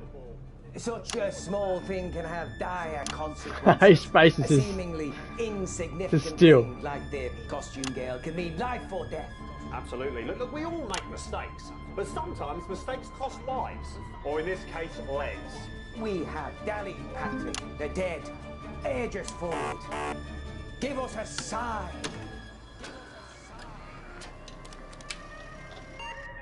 Such a small thing can have dire consequences. Hey, Space, A this is seemingly insignificant steal. thing like the costume girl can mean life or death. Absolutely. Look, we all make mistakes. But sometimes mistakes cost lives. Or in this case, legs. We have dallied, Patrick. The dead. Urge us forward. Give us a sign.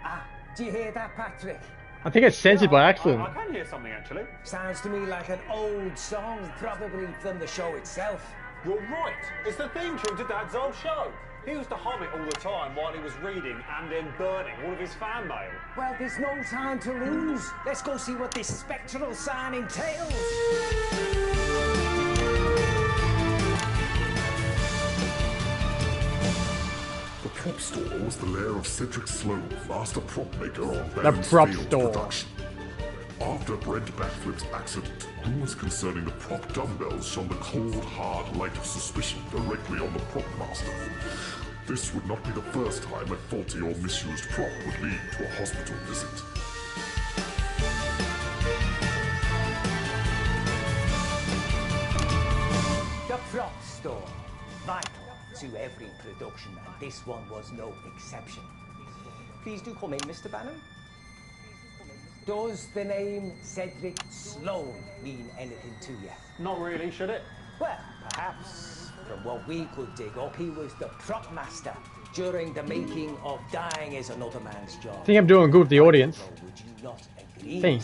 Ah, do you hear that, Patrick? I think it's censored by accident. I can hear something, actually. Sounds to me like an old song, probably from the show itself. You're right. It's the theme tune to Dad's old show. He used to hum it all the time while he was reading and then burning all of his fan mail. Well, there's no time to lose. Let's go see what this spectral sign entails. The prop store was the lair of Cedric Sloan, master prop maker on The Bane's prop failed store. production. After Brent Backflip's accident, rumours concerning the prop dumbbells shone the cold, hard light of suspicion directly on the prop master. This would not be the first time a faulty or misused prop would lead to a hospital visit. The prop store. Vital to every production, and this one was no exception. Please do come in, Mr. Bannon. Does the name Cedric Sloan mean anything to you? Not really, should it? Well, perhaps. From what we could dig up, he was the prop master during the making of Dying is Another Man's Job. I think I'm doing good with the audience. Would you not agree? Think.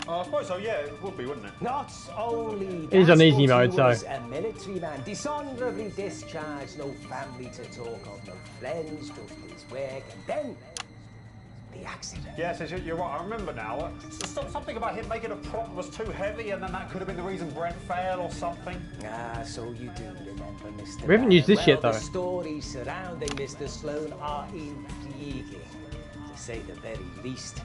I suppose so, yeah, it would be, wouldn't it? Not only It is on easy but mode, he so. was a military man, dishonorably discharged, no family to talk of, no friends, just his work, and then the accident. Yes, you're right, I remember now. Something about him making a prop that was too heavy, and then that could have been the reason Brent failed or something. Ah, so you do remember, Mr. We haven't used this yet, Well, though. the stories surrounding Mr. Sloan are intriguing, to say the very least.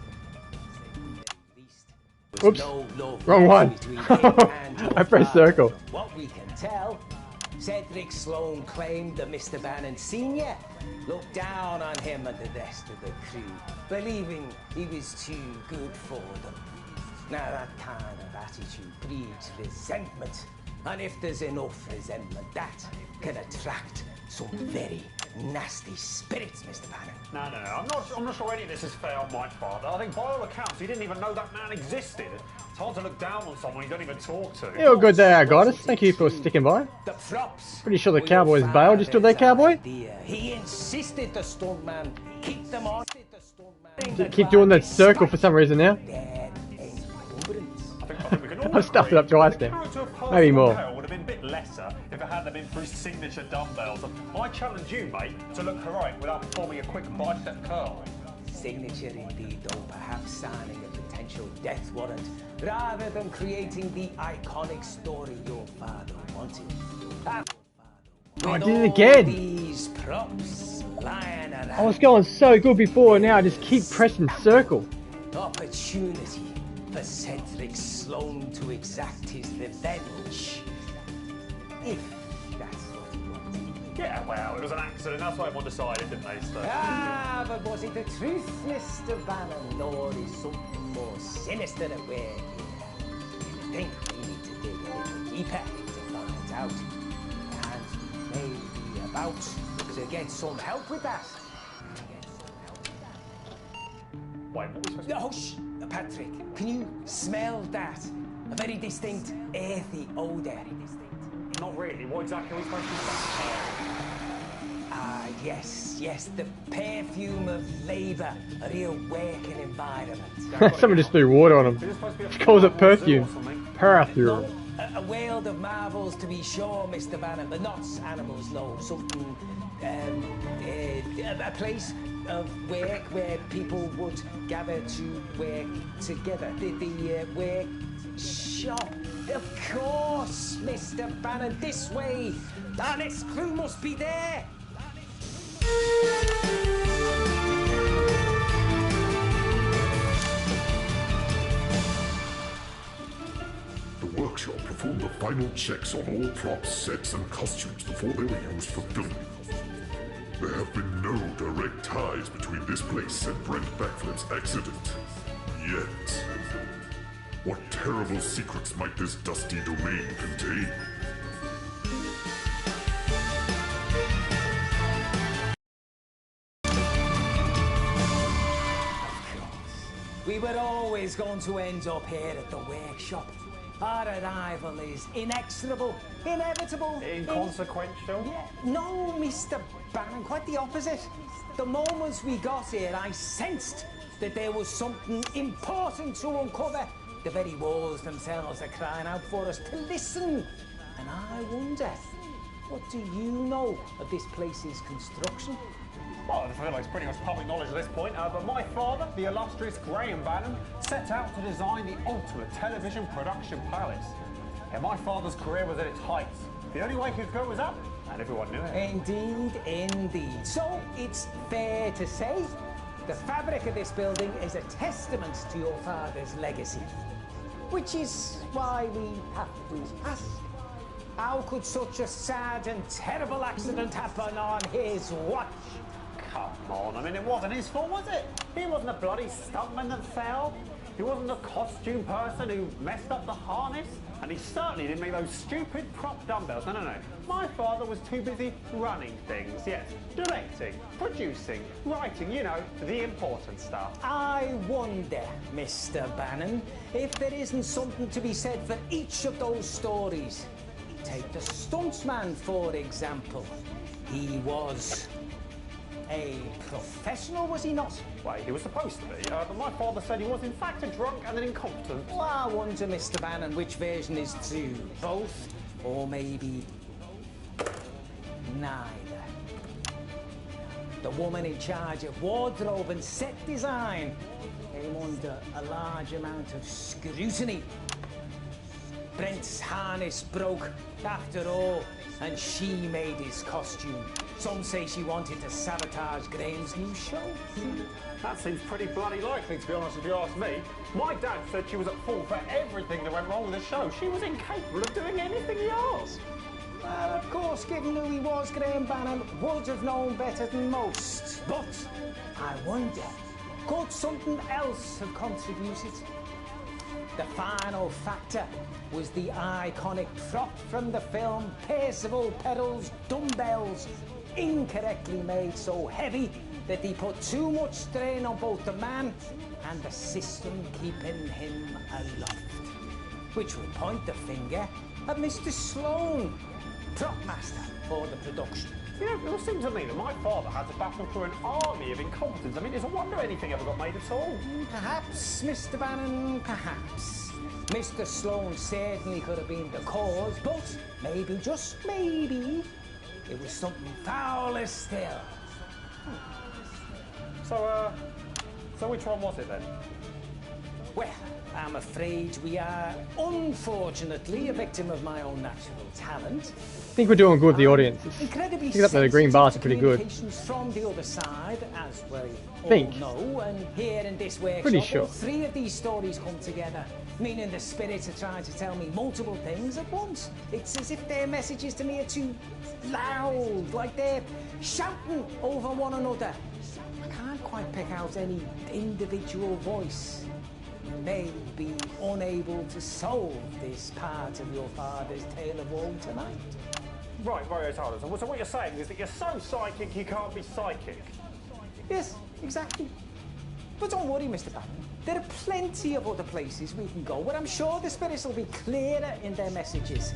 Oops, No love wrong one. between him and your I pressed father. circle. From what we can tell, Cedric Sloan claimed that Mr. Bannon Sr. looked down on him and the rest of the crew, believing he was too good for them. Now that kind of attitude breeds resentment, and if there's enough resentment, that can attract some very nasty spirits, Mr. Bannon. No, I'm not sure any of this is fair on my father. I think by all accounts, he didn't even know that man existed. It's hard to look down on someone you don't even talk to. Yeah, all good there, guys. Thank you for sticking by. The props. Pretty sure the Cowboy's bailed. You still there, Cowboy? He insisted the stuntman keep them on. Keep doing that circle for some reason now. I've stuffed it up twice now. Maybe more. Would have been a bit lesser if it hadn't been for his signature dumbbells. I challenge you, mate, to look heroic without performing a quick bicep curl. Signature indeed, though perhaps signing a potential death warrant rather than creating the iconic story your father wanted. Oh, I did it again. These props lying around. I was going so good before, and now I just keep pressing circle. Opportunity for Cedric Sloan to exact his revenge. If that's what he wanted. Yeah, well, it was an accident. That's what everyone decided, didn't they? So. Ah, but was it the truth, Mr. Bannon, or is something more sinister at work here? I think we need to dig a little deeper to find out. And maybe about to get some help with that. Wait, what was supposed to... Hush! Patrick, can you smell that? A very distinct, earthy odour. Not really. What exactly are we supposed to be? Ah, yes, the perfume of labour, a real working environment. Someone just threw water on him. It calls it perfume. Perfume. A world of marvels, to be sure, Mr. Bannon, but not animals, no. Something, a place of work where people would gather to work together. The work shop. Of course, Mr. Bannon, this way. Our next clue must be there. performed the final checks on all props, sets, and costumes before they were used for filming. There have been no direct ties between this place and Brent Backflip's accident. Yet. What terrible secrets might this dusty domain contain? We were always going to end up here at the workshop. Our arrival is inexorable, inevitable, inconsequential. Yeah, no, Mr. Bannon, quite the opposite. The moment we got here, I sensed that there was something important to uncover. The very walls themselves are crying out for us to listen. And I wonder, what do you know of this place's construction? Well, I feel like it's pretty much public knowledge at this point, but my father, the illustrious Graham Bannon, set out to design the ultimate television production palace. And my father's career was at its height. The only way he could go was up, and everyone knew it. Indeed, indeed. So it's fair to say the fabric of this building is a testament to your father's legacy. Which is why we have to ask, how could such a sad and terrible accident happen on his watch? Come on, I mean, it wasn't his fault, was it? He wasn't a bloody stuntman that fell. He wasn't a costume person who messed up the harness. And he certainly didn't make those stupid prop dumbbells. No, no, no. My father was too busy running things, yes. Directing, producing, writing, you know, the important stuff. I wonder, Mr. Bannon, if there isn't something to be said for each of those stories. Take the stuntsman, for example. He was a professional, was he not? Well, he was supposed to be, but my father said he was in fact a drunk and an incompetent. Well, I wonder, Mr. Bannon, which version is true? Both? Or maybe neither? The woman in charge of wardrobe and set design came under a large amount of scrutiny. Brent's harness broke, after all, and she made his costume. Some say she wanted to sabotage Graham's new show. That seems pretty bloody likely, to be honest, if you ask me. My dad said she was at fault for everything that went wrong with the show. She was incapable of doing anything he asked. Well, of course, given who he was, Graham Bannon would have known better than most. But I wonder, could something else have contributed? The final factor was the iconic prop from the film, Percival Perril's dumbbells, incorrectly made so heavy that they put too much strain on both the man and the system keeping him aloft. Which would point the finger at Mr. Sloan, prop master for the production. You know, it would seem to me that my father had to battle through an army of incompetence. I mean, it's a wonder anything ever got made at all. Perhaps, Mr. Bannon, perhaps. Mr. Sloan certainly could have been the cause, but maybe, just maybe, it was something fouler still. So which one was it then? Well, I'm afraid we are, unfortunately, a victim of my own natural talent. I think we're doing good with the audience. Incredibly Picking up the green bars are pretty good. From the other side, as we Think. all know, and here in this workshop, Pretty sure. all three of these stories come together, meaning the spirits are trying to tell me multiple things at once. It's as if their messages to me are too loud, like they're shouting over one another. I can't quite pick out any individual voice. May be unable to solve this part of your father's tale of woe tonight. Right, Tyler. So what you're saying is that you're so psychic you can't be psychic. Yes, exactly. But don't worry, Mr. Bannon. There are plenty of other places we can go where I'm sure the spirits will be clearer in their messages.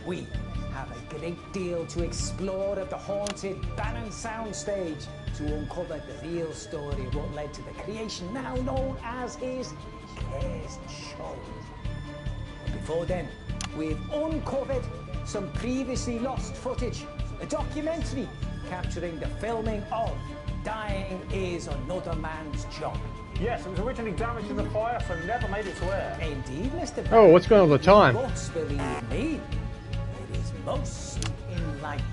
We have a great deal to explore at the haunted Bannon soundstage to uncover the real story of what led to the creation now known as his cursed show. But before then, we've uncovered some previously lost footage, a documentary capturing the filming of Dying is Another Man's Job. Yes, it was originally damaged in the fire, so never made it to air. Indeed, Mr. Bannon. Oh, what's going on with the time? But believe me, it is most enlightening.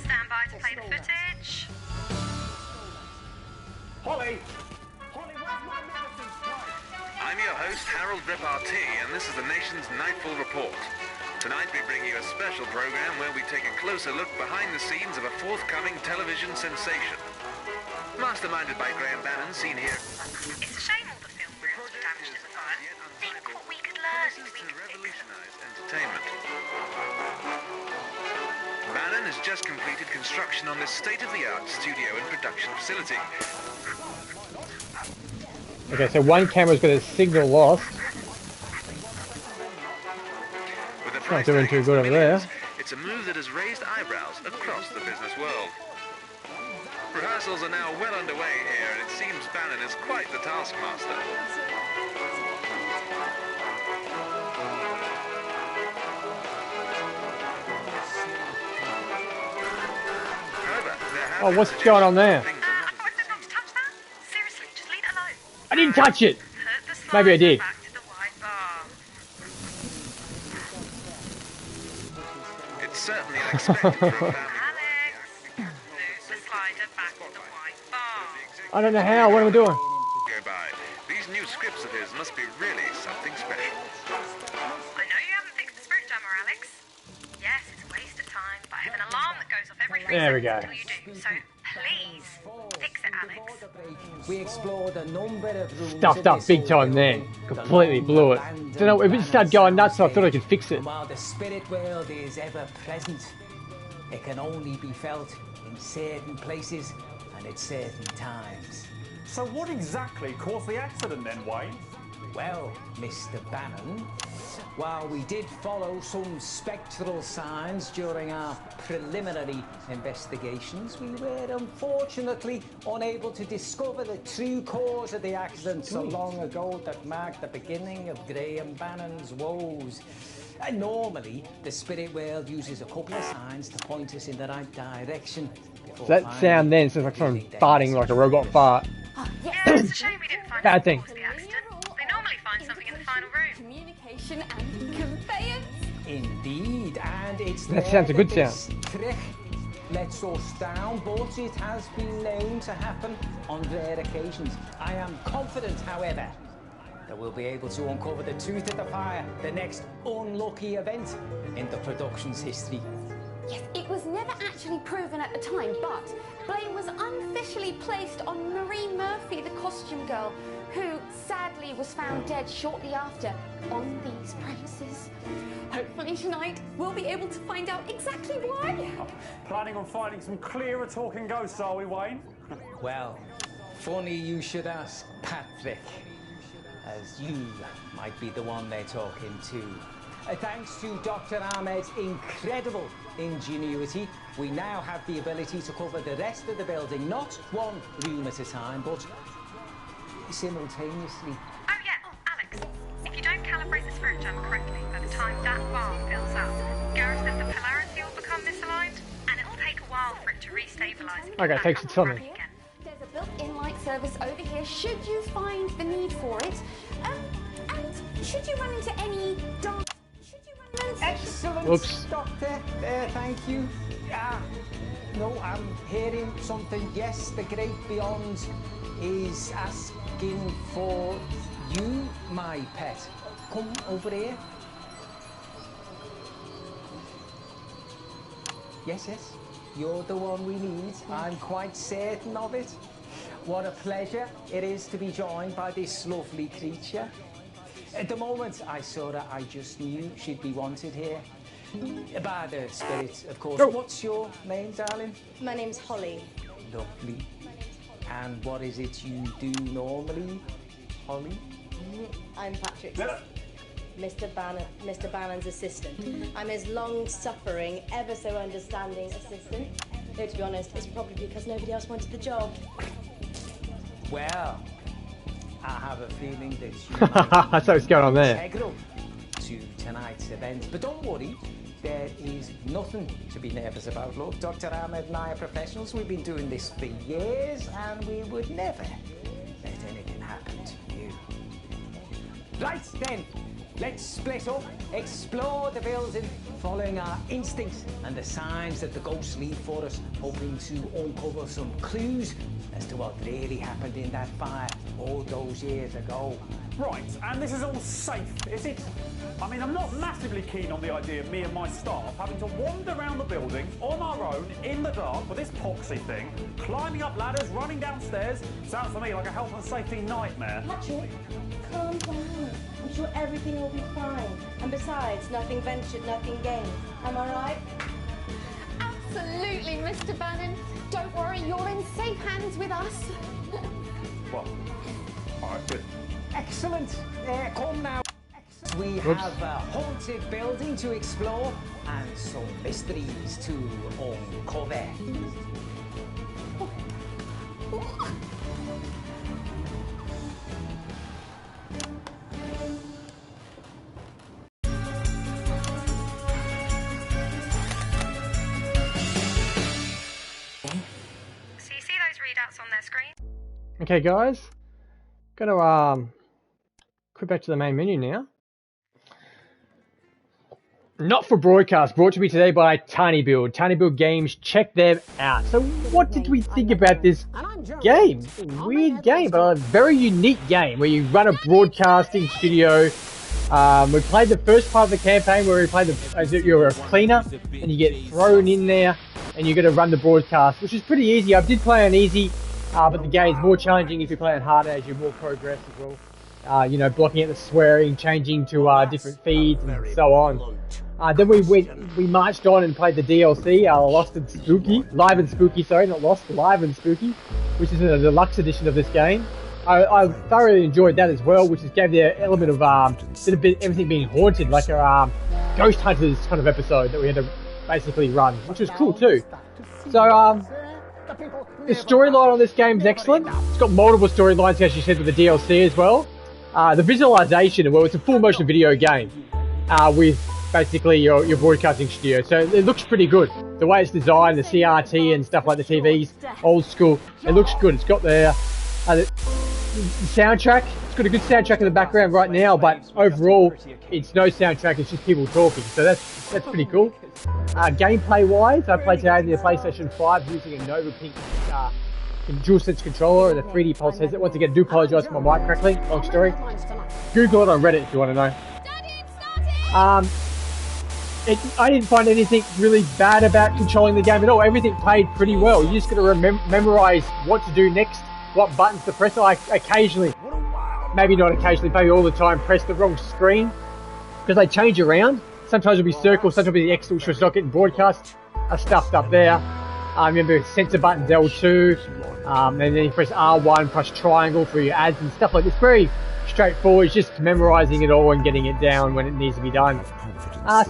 Stand by to play the footage. Holly! Holly, where's my medicine strike? I'm your host, Harold Repartee, and this is the nation's Nightfall Report. Tonight we bring you a special program where we take a closer look behind the scenes of a forthcoming television sensation. Masterminded by Graham Bannon, seen here. It's a shame all the film rooms were damaged in the fire. Think what we could learn if we To revolutionize entertainment. Bannon has just completed construction on this state-of-the-art studio and production facility. Okay, so one camera's got a signal lost. Not doing too good over there. It's a move that has raised eyebrows across the business world. Rehearsals are now well underway here, and it seems Bannon is quite the taskmaster. Oh, what's going on there? I didn't touch it! Maybe I did. It's certainly unexpected for a family. I don't know how, what am I doing? Go by. These new scripts of his must be really something special. I know you haven't fixed the spirit jammer, Alex. Yes, it's a waste of time, but I have an alarm that goes off every 3 There we seconds go. until you do. So please fix it, Alex. We explored a number of rooms. Stuffed up big time then. Completely blew it. Don't know, if it started going nuts, I thought I could fix it. While the spirit world is ever present, it can only be felt in certain places and at certain times. So what exactly caused the accident then, Wayne? Well, Mr. Bannon, while we did follow some spectral signs during our preliminary investigations, we were unfortunately unable to discover the true cause of the accident so long ago that marked the beginning of Graham Bannon's woes. And normally, the spirit world uses a couple of signs to point us in the right direction. So that sound then sounds like someone farting like a robot fart. Yeah, it's a shame we didn't find Bad out thing. what caused the accident. They normally find something in the final room. Communication and conveyance. Indeed, and it's That there sounds a good this sound. trick lets us down, but it has been known to happen on rare occasions. I am confident, however, that we'll be able to uncover the truth of the fire, the next unlucky event in the production's history. Yes, it was never actually proven at the time, but blame was unofficially placed on Marie Murphy, the costume girl, who sadly was found dead shortly after on these premises. Hopefully tonight we'll be able to find out exactly why. Planning on finding some clearer talking ghosts, are we, Wayne? Well, funny you should ask, Patrick, as you might be the one they're talking to. Thanks to Dr. Ahmed's incredible ingenuity, we now have the ability to cover the rest of the building, not one room at a time, but simultaneously. Oh yeah, Alex, if you don't calibrate the spirit jammer correctly by the time that bar fills up, Gareth says the polarity will become misaligned, and it'll take a while for it to restabilise. Okay, thanks for telling me. There's a built-in light service over here should you find the need for it. And should you run into any dark... Excellent, Oops. Doctor. Thank you. No, I'm hearing something. Yes, the great beyond is asking for you, my pet. Come over here. Yes, you're the one we need. I'm quite certain of it. What a pleasure it is to be joined by this lovely creature. At the moment I saw her, I just knew she'd be wanted here. By the spirit, of course. Oh. What's your name, darling? My name's Holly. Lovely. And what is it you do normally, Holly? I'm Patrick's Mr. Bannon's assistant. I'm his long-suffering, ever so understanding assistant. Though, to be honest, it's probably because nobody else wanted the job. Well, I have a feeling that you That's what's going on there. integral to tonight's event. But don't worry, there is nothing to be nervous about. Look, Dr. Ahmed and I are professionals. We've been doing this for years, and we would never let anything happen to you. Right then, Let's split up, explore the building, following our instincts and the signs that the ghosts leave for us, hoping to uncover some clues as to what really happened in that fire all those years ago. Right, and this is all safe, is it? I mean, I'm not massively keen on the idea of me and my staff having to wander around the building on our own, in the dark, with this poxy thing, climbing up ladders, running downstairs. Sounds to me like a health and safety nightmare. Patrick, calm down. I'm sure everything will be fine. And besides, nothing ventured, nothing gained. Am I right? Absolutely, Mr. Bannon. Don't worry, you're in safe hands with us. Well, all right, good. Excellent. Come now. We have a haunted building to explore and some mysteries to uncover. So you see those readouts on their screen? Okay, guys. Gonna quit back to the main menu now. Not for broadcast, brought to me today by tinyBuild. tinyBuild Games, check them out. So what did we think about this game? Weird game, but a very unique game where you run a broadcasting studio. We played the first part of the campaign where we played as you're a cleaner and you get thrown in there and you're going to run the broadcast, which is pretty easy. I did play on easy, but the game's more challenging if you play on harder as you more progress as well. You know, blocking out the swearing, changing to different feeds and so on. Then we marched on and played the DLC, Live and Spooky, not Lost, Live and Spooky, which is a deluxe edition of this game. I thoroughly enjoyed that as well, which just gave the element of everything being haunted, like a Ghost Hunters kind of episode that we had to basically run, which was cool too. So the storyline on this game is excellent. It's got multiple storylines, as you said, with the DLC as well. The visualization, well, it's a full motion video game with basically your broadcasting studio, so it looks pretty good. The way it's designed, the CRT and stuff like the TVs, old school, it looks good. It's got the soundtrack. It's got a good soundtrack in the background right now, but overall, it's no soundtrack. It's just people talking. So that's pretty cool. Gameplay wise, I played today in the PlayStation 5 using a Nova Pink DualSense controller and a 3D Pulse headset. Once again, do apologise for my mic crackling. Long story. Google it on Reddit if you want to know. I didn't find anything really bad about controlling the game at all. Everything played pretty well. You just got to memorise what to do next, what buttons to press. I occasionally, maybe not occasionally, maybe all the time, press the wrong screen because they change around. Sometimes it'll be circle, sometimes it'll be the X, which was not getting broadcast. I stuffed up there. I remember sensor buttons L2, and then you press R1, press triangle for your ads and stuff like this. Very straightforward. It's just memorising it all and getting it down when it needs to be done.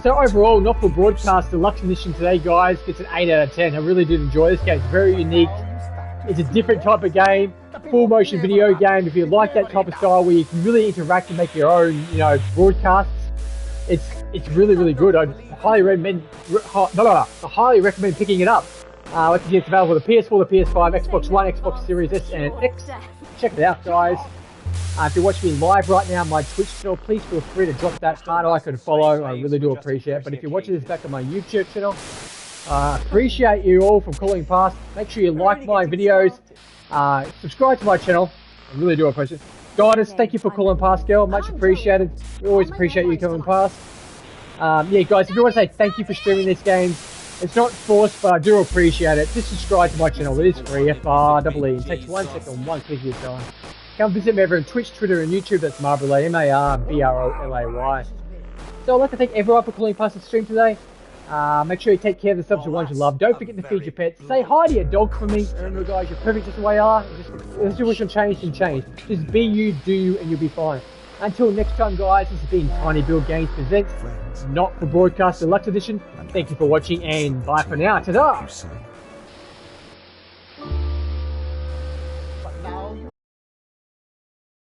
So overall, not for broadcast, deluxe edition today, guys. It's an 8 out of 10. I really did enjoy this game. It's very unique. It's a different type of game, full motion video game. If you like that type of style where you can really interact and make your own, broadcasts, it's really, really good. I highly recommend picking it up. Once again, it's available for the PS4, the PS5, Xbox One, Xbox Series S and X. Check it out, guys. If you're watching me live right now on my Twitch channel, please feel free to drop that heart icon and follow. I really do appreciate it. But if you're watching this back on my YouTube channel, appreciate you all for calling past. Make sure you like my videos. Subscribe to my channel. I really do appreciate it. Guidance, thank you for calling past, girl. Much appreciated. We always appreciate you coming past. Yeah, guys, if you want to say thank you for streaming this game, it's not forced, but I do appreciate it. Just subscribe to my channel. It is free. FREE. It takes 1 second, 1 click of your time. Come visit me over on Twitch, Twitter, and YouTube. That's Marbrolay, MARBROLAY. So I'd like to thank everyone for calling past the stream today. Make sure you take care of yourselves and the ones you love. Don't forget to feed your pets. Say hi to your dog for me. Remember, guys, you're perfect just the way you are. If you wish to change, then change. Just be you, do you, and you'll be fine. Until next time, guys, this has been tinyBuild Games Presents, Not for Broadcast Deluxe Edition. Thank you for watching, and bye for now. Ta-da!